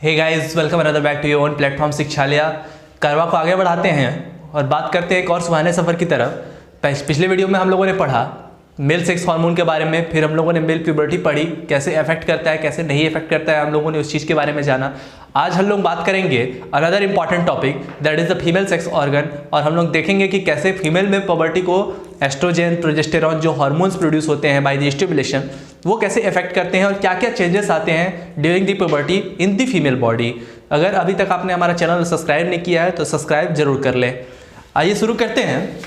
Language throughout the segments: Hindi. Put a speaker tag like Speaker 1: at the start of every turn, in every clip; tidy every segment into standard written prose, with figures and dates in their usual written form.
Speaker 1: Hey guys, welcome another back to your own platform Shikshalaya. कारवा को आगे बढ़ाते हैं और बात करते हैं एक और सुहाने सफ़र की तरफ। पिछले वीडियो में हम लोगों ने पढ़ा मेल सेक्स हार्मोन के बारे में, फिर हम लोगों ने मेल प्यूबर्टी पढ़ी, कैसे अफेक्ट करता है कैसे नहीं अफेक्ट करता है, हम लोगों ने उस चीज़ के बारे में जाना। आज हम लोग बात करेंगे another important topic that is the female sex organ, और हम लोग देखेंगे कि कैसे फीमेल में पुबर्टी को एस्ट्रोजन प्रोजेस्टेरॉन जो हार्मोन्स प्रोड्यूस होते हैं बाय द स्टिमुलेशन वो कैसे अफेक्ट करते हैं और क्या क्या चेंजेस आते हैं during the puberty in the female body. अगर अभी तक आपने हमारा चैनल सब्सक्राइब नहीं किया है तो सब्सक्राइब जरूर कर लें। आइए शुरू करते हैं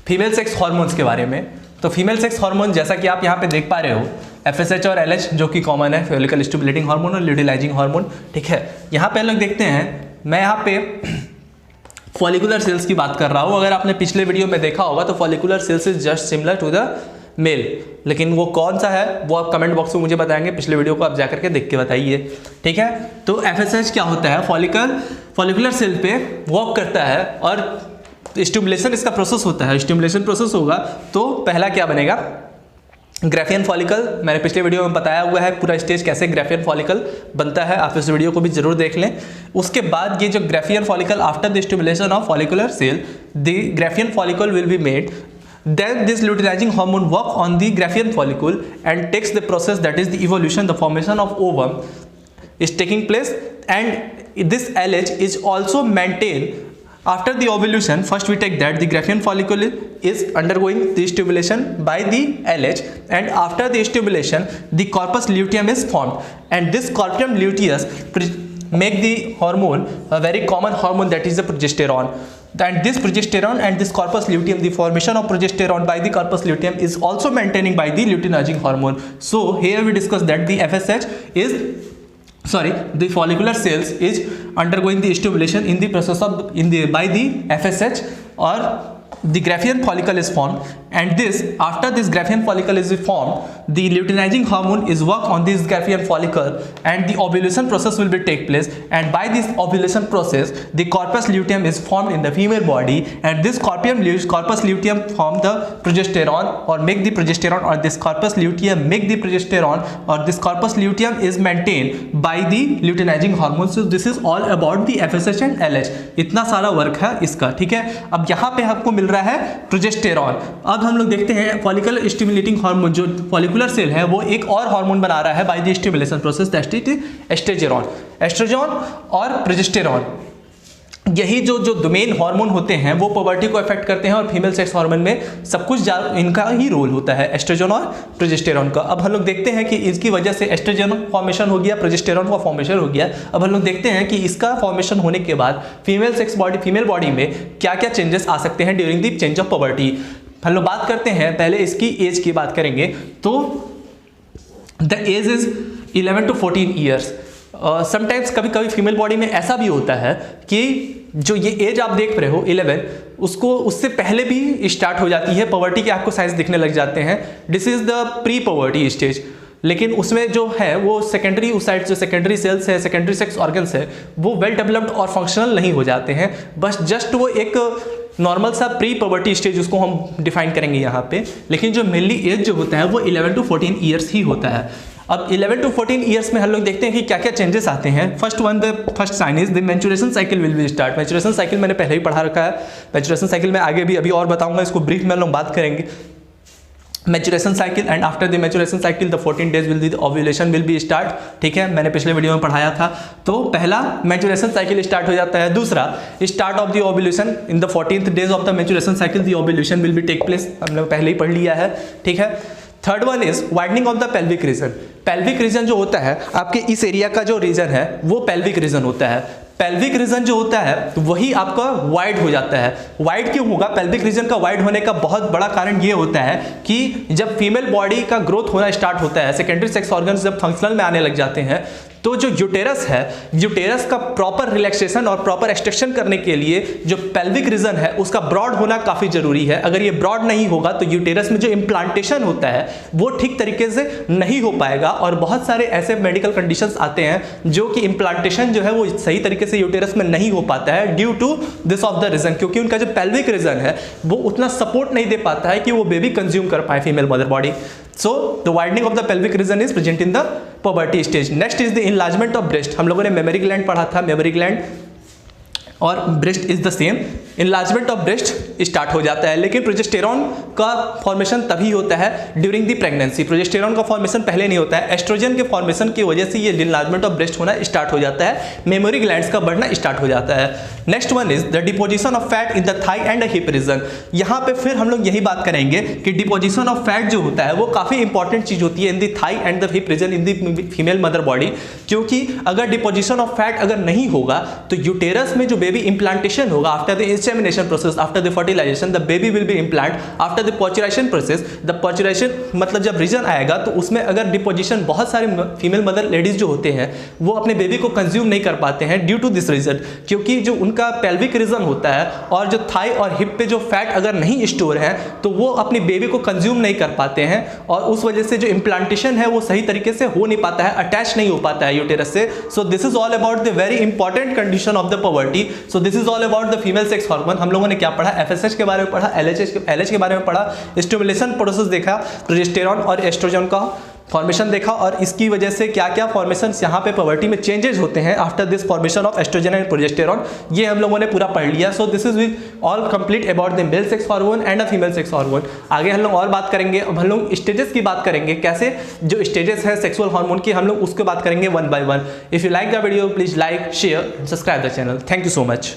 Speaker 1: फीमेल सेक्स हार्मोन्स के बारे में। तो फीमेल सेक्स हार्मोन जैसा कि आप यहाँ पे देख पा रहे हो, FSH और LH जो कि कॉमन है, फॉलिकल स्टिमुलेटिंग हार्मोन और ल्यूटिलाइजिंग हार्मोन। ठीक है, यहाँ पे लोग देखते हैं, मैं यहाँ पे फॉलिकुलर सेल्स की बात कर रहा हूँ। अगर आपने पिछले वीडियो में देखा होगा तो follicular cells is just similar to the male, लेकिन वो कौन सा है वो आप कमेंट बॉक्स में मुझे बताएंगे। पिछले वीडियो को आप जाकर के देख के बताइए। ठीक है, तो FSH क्या होता है, फॉलिकुलर सेल पे वर्क करता है और स्टिमुलेशन इसका प्रोसेस होता है। स्टिमुलेशन प्रोसेस होगा तो पहला क्या बनेगा, ग्राफियन फॉलिकल। मैंने पिछले वीडियो में बताया हुआ है पूरा स्टेज कैसे ग्राफियन फॉलिकल बनता है, आप इस वीडियो को भी जरूर देख लें। उसके बाद ये जो Graafian follicle after the stimulation of follicular cell, the Graafian follicle will be made, then this luteinizing hormone work on the Graafian follicle and takes the process that is the evolution, the formation of ovum is taking place, and this LH is also maintained after the ovulation. First we take that the Graafian follicle is undergoing the stimulation by the LH, and after the stimulation the corpus luteum is formed, and this corpus luteus make the hormone, a very common hormone, that is the progesterone. And this progesterone and this corpus luteum, the formation of progesterone by the corpus luteum is also maintaining by the luteinizing hormone. So here we discuss that the FSH is the follicular cells is undergoing the stimulation in the process of by the FSH, or the Graafian follicle is formed, and this after this Graafian follicle is formed, the luteinizing hormone is work on this Graafian follicle, and the ovulation process will be take place, and by this ovulation process the corpus luteum is formed in the female body, and this corpus luteum form the progesterone or make the progesterone, or this corpus luteum make the progesterone, or this corpus luteum is maintained by the luteinizing hormone. So this is all about the FSH and LH। इतना सारा वर्क है इसका। ठीक है, अब यहाँ पे आपको मिल रहा है प्रोजेस्टेरॉन। अब हम लोग देखते हैं फॉलिकल स्टिमुलेटिंग हार्मोन, जो फॉलिकुलर सेल है वो एक और हार्मोन बना रहा है by the stimulation process, that is oestrogen और प्रोजेस्टेरॉन। यही जो मेन हार्मोन होते हैं वो पुबर्टी को अफेक्ट करते हैं, और फीमेल सेक्स हार्मोन में सब कुछ इनका ही रोल होता है, एस्ट्रोजन और प्रोजेस्टेरॉन का। अब हम लोग देखते हैं कि इसकी वजह से एस्ट्रोजन फॉर्मेशन हो गया, प्रोजेस्टेरॉन का फॉर्मेशन हो गया। अब हम लोग देखते हैं कि इसका फॉर्मेशन होने के बाद फीमेल बॉडी में क्या क्या चेंजेस आ सकते हैं during the change of puberty. हम लोग बात करते हैं, पहले इसकी एज की बात करेंगे। तो the age is 11 to 14 years. Sometimes कभी कभी फीमेल बॉडी में ऐसा भी होता है कि जो ये एज आप देख रहे हो 11, उसको उससे पहले भी स्टार्ट हो जाती है पुबर्टी के, आपको साइंस दिखने लग जाते हैं। This is the pre puberty stage, लेकिन उसमें जो है वो सेकेंडरी, उस साइड जो सेकेंडरी सेल्स है, सेकेंडरी सेक्स ऑर्गन्स है, वो वेल डेवलप्ड और फंक्शनल नहीं हो जाते हैं। बस जस्ट वो एक नॉर्मल सा प्री पुबर्टी स्टेज उसको हम डिफाइन करेंगे यहाँ पे। लेकिन जो मेनली एज जो होता है वो 11 to 14 ईयर्स ही होता है। अब 11 to 14 ईयर्स में हम लोग देखते हैं कि क्या क्या चेंजेस आते हैं। First sign is the maturation cycle will be start. Maturation cycle मैंने पहले ही पढ़ा रखा है। मैच्योरेशन साइकिल में आगे भी अभी और बताऊंगा, इसको ब्रीफ में हम लोग बात करेंगे। Maturation cycle, and after the maturation cycle the 14 days will the ovulation will be start. ठीक है, मैंने पिछले वीडियो में पढ़ाया था। तो पहला मैच्योरेशन साइकिल स्टार्ट हो जाता है। दूसरा, start of the ovulation in the 14th days of the maturation cycle the ovulation will be take place. हमने पहले ही पढ़ लिया है। ठीक है, third one is widening of the pelvic region. Pelvic region जो होता है आपके इस एरिया का जो रीजन है वो पेल्विक रीजन होता है। पेल्विक रीजन जो होता है वही आपका वाइड हो जाता है। वाइड क्यों होगा? पेल्विक रीजन का वाइड होने का बहुत बड़ा कारण ये होता है कि जब फीमेल बॉडी का ग्रोथ होना स्टार्ट होता है, सेकेंडरी सेक्स ऑर्गन्स जब फंक्शनल में आने लग जाते हैं, तो जो यूटेरस है, यूटेरस का प्रॉपर रिलैक्सेशन और प्रॉपर एक्सट्रैक्शन करने के लिए जो पेल्विक रीजन है उसका ब्रॉड होना काफ़ी जरूरी है। अगर ये ब्रॉड नहीं होगा तो यूटेरस में जो इम्प्लांटेशन होता है वो ठीक तरीके से नहीं हो पाएगा, और बहुत सारे ऐसे मेडिकल कंडीशंस आते हैं जो कि इम्प्लांटेशन जो है वो सही तरीके से यूटेरस में नहीं हो पाता है due to this of the region, क्योंकि उनका जो पेल्विक रीजन है वो उतना सपोर्ट नहीं दे पाता है कि वो बेबी कंज्यूम कर पाए female mother body. So the widening of the pelvic reason is present in the puberty stage. Next is the enlargement of breast. हम लोगों ने मेमोरी ग्लैंड पढ़ा था, मेमोरी ग्लैंड और breast is the same. Enlargement of breast start हो जाता है, लेकिन प्रोजेस्टेरॉन का फॉर्मेशन तभी होता है ड्यूरिंग द प्रेगनेंसी। प्रोजेस्टेरॉन का फॉर्मेशन पहले नहीं होता है, एस्ट्रोजन के फॉर्मेशन की वजह से ये इनलार्जमेंट ऑफ ब्रेस्ट होना स्टार्ट हो जाता है, मेमोरी ग्लैंड्स का बढ़ना स्टार्ट हो जाता है। Next one is the deposition of fat in the thigh and hip region. यहाँ पे फिर हम लोग यही बात करेंगे कि डिपोजिशन ऑफ फैट जो होता है वो काफी इंपॉर्टेंट चीज होती है in the thigh and the hip region in the female mother body, क्योंकि अगर डिपोजिशन ऑफ फैट अगर नहीं होगा तो यूटेरस में जो बेबी इम्प्लांटेशन होगा after the insemination process, after the fertilisation, the baby will be implant after the parturition process. The parturition मतलब जब रीजन आएगा तो उसमें अगर डिपोजिशन, बहुत सारे फीमेल मदर लेडीज जो होते हैं वो अपने बेबी को कंज्यूम नहीं कर पाते हैं ड्यू टू दिस रीजन, क्योंकि जो उनका पेल्विक रीजन होता है और जो थाई और हिप पे जो फैट अगर नहीं स्टोर है तो वो अपनी बेबी को कंज्यूम नहीं कर पाते हैं, और उस वजह से जो इम्प्लांटेशन है वो सही तरीके से हो नहीं पाता है, अटैच नहीं हो पाता है यूटेरस से। So this is all about the very important condition of the poverty. So this is all about the female sex hormone. हम लोगों ने क्या पढ़ा, एफएसएच के बारे में पढ़ा, एलएच के बारे में पढ़ा, स्टिमुलेशन प्रोसेस देखा, प्रोजेस्टेरॉन और एस्ट्रोजन का फॉर्मेशन देखा, और इसकी वजह से क्या क्या फॉर्मेशंस यहाँ पे पवर्टी में चेंजेस होते हैं after this formation of oestrogen and progesterone, ये हम लोगों ने पूरा पढ़ लिया। So this is all complete about the male sex hormone and a female sex hormone. आगे हम लोग और बात करेंगे, अब हम लोग स्टेजेस की बात करेंगे, कैसे जो स्टेजेस हैं सेक्सुअल हार्मोन की हम लोग उसको बात करेंगे one by one. If you like the video please like, share, subscribe the channel. Thank you so much.